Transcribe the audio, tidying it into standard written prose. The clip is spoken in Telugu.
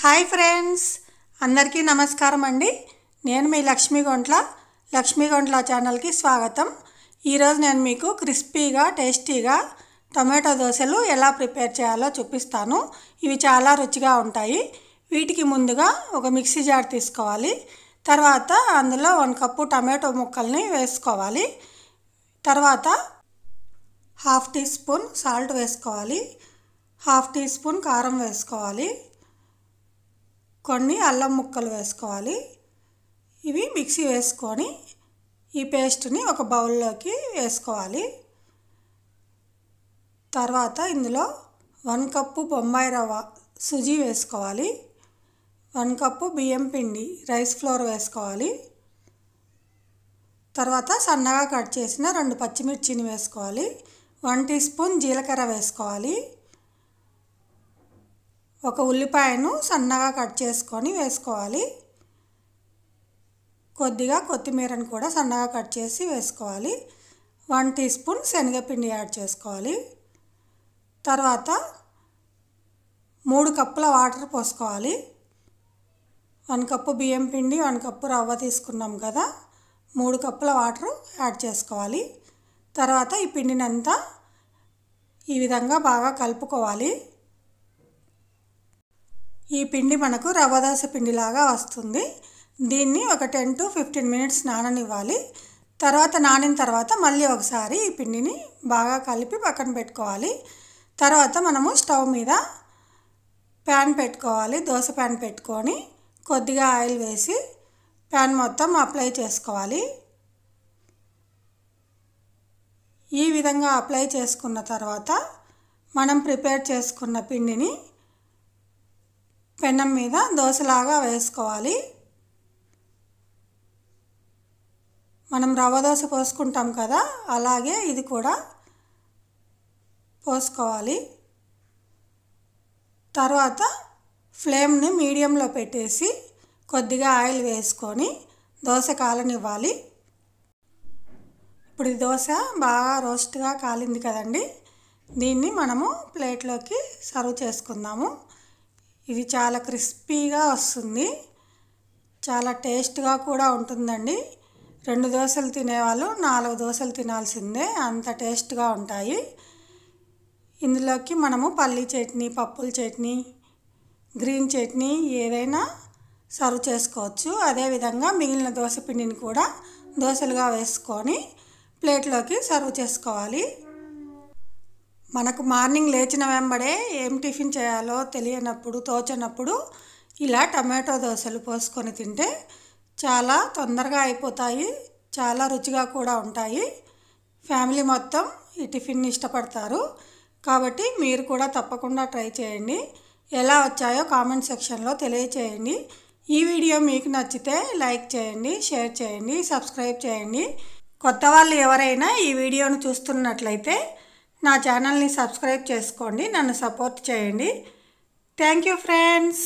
హాయ్ ఫ్రెండ్స్, అందరికీ నమస్కారం అండి. నేను మీ లక్ష్మీ గొంట్ల ఛానల్కి స్వాగతం. ఈరోజు నేను మీకు క్రిస్పీగా టేస్టీగా టొమాటో దోశలు ఎలా ప్రిపేర్ చేయాలో చూపిస్తాను. ఇవి చాలా రుచిగా ఉంటాయి. వీటికి ముందుగా ఒక మిక్సీ జార్ తీసుకోవాలి. తర్వాత అందులో 1 కప్పు టమాటో ముక్కల్ని వేసుకోవాలి. తర్వాత 1/2 టీ స్పూన్ సాల్ట్ వేసుకోవాలి. 1/2 టీ స్పూన్ కారం వేసుకోవాలి. కొన్ని అల్లం ముక్కలు వేసుకోవాలి. ఇవి మిక్సీ వేసుకొని ఈ పేస్ట్ని ఒక బౌల్లోకి వేసుకోవాలి. తర్వాత ఇందులో 1 కప్పు బొంబాయి రవ్వ సుజీ వేసుకోవాలి. 1 కప్పు బియ్యం పిండి రైస్ ఫ్లోర్ వేసుకోవాలి. తర్వాత సన్నగా కట్ చేసిన 2 పచ్చిమిర్చిని వేసుకోవాలి. 1 టీ స్పూన్ జీలకర్ర వేసుకోవాలి. ఒక ఉల్లిపాయను సన్నగా కట్ చేసుకొని వేసుకోవాలి. కొద్దిగా కొత్తిమీరను కూడా సన్నగా కట్ చేసి వేసుకోవాలి. 1 టీ స్పూన్ శనగపిండి యాడ్ చేసుకోవాలి. తర్వాత 3 కప్పుల వాటర్ పోసుకోవాలి. 1 కప్పు బియ్యం పిండి 1 కప్పు రవ్వ తీసుకున్నాం కదా, 3 కప్పుల వాటర్ యాడ్ చేసుకోవాలి. తర్వాత ఈ పిండినంతా ఈ విధంగా బాగా కలుపుకోవాలి. ఈ పిండి మనకు రవ్వ దోశ పిండిలాగా వస్తుంది. దీన్ని ఒక 10 to 15 మినిట్స్ నాననివ్వాలి. నానిన తర్వాత మళ్ళీ ఒకసారి ఈ పిండిని బాగా కలిపి పక్కన పెట్టుకోవాలి. తర్వాత మనము స్టవ్ మీద ప్యాన్ పెట్టుకోవాలి. దోశ ప్యాన్ పెట్టుకొని కొద్దిగా ఆయిల్ వేసి ప్యాన్ మొత్తం అప్లై చేసుకోవాలి. ఈ విధంగా అప్లై చేసుకున్న తర్వాత మనం ప్రిపేర్ చేసుకున్న పిండిని పెనం మీద దోశలాగా వేసుకోవాలి. మనం రవ్వ దోశ పోసుకుంటాం కదా, అలాగే ఇది కూడా పోసుకోవాలి. తర్వాత ఫ్లేమ్ని మీడియంలో పెట్టేసి కొద్దిగా ఆయిల్ వేసుకొని దోశ కాలనివ్వాలి. ఇప్పుడు ఈ దోశ బాగా రోస్ట్గా కాలింది కదండి, దీన్ని మనము ప్లేట్లోకి సర్వ్ చేసుకుందాము. ఇది చాలా క్రిస్పీగా వస్తుంది, చాలా టేస్ట్గా కూడా ఉంటుందండి. 2 దోశలు తినేవాళ్ళు 4 దోశలు తినాల్సిందే, అంత టేస్ట్గా ఉంటాయి. ఇందులోకి మనము పల్లీ చట్నీ, పప్పుల చట్నీ, గ్రీన్ చట్నీ ఏదైనా సర్వ్ చేసుకోవచ్చు. అదేవిధంగా మిగిలిన దోశ పిండిని కూడా దోశలుగా వేసుకొని ప్లేట్లోకి సర్వ్ చేసుకోవాలి. మనకు మార్నింగ్ లేచిన వెంబడే ఏం టిఫిన్ చేయాలో తోచనప్పుడు ఇలా టమాటో దోశలు పోసుకొని తింటే చాలా తొందరగా అయిపోతాయి, చాలా రుచిగా కూడా ఉంటాయి. ఫ్యామిలీ మొత్తం ఈ టిఫిన్ని ఇష్టపడతారు. కాబట్టి మీరు కూడా తప్పకుండా ట్రై చేయండి. ఎలా వచ్చాయో కామెంట్ సెక్షన్లో తెలియచేయండి. ఈ వీడియో మీకు నచ్చితే లైక్ చేయండి, షేర్ చేయండి, సబ్స్క్రైబ్ చేయండి. కొత్త వాళ్ళు ఎవరైనా ఈ వీడియోను చూస్తున్నట్లయితే నా ఛానల్ని సబ్స్క్రైబ్ చేసుకోండి, నన్ను సపోర్ట్ చేయండి. Thank you friends.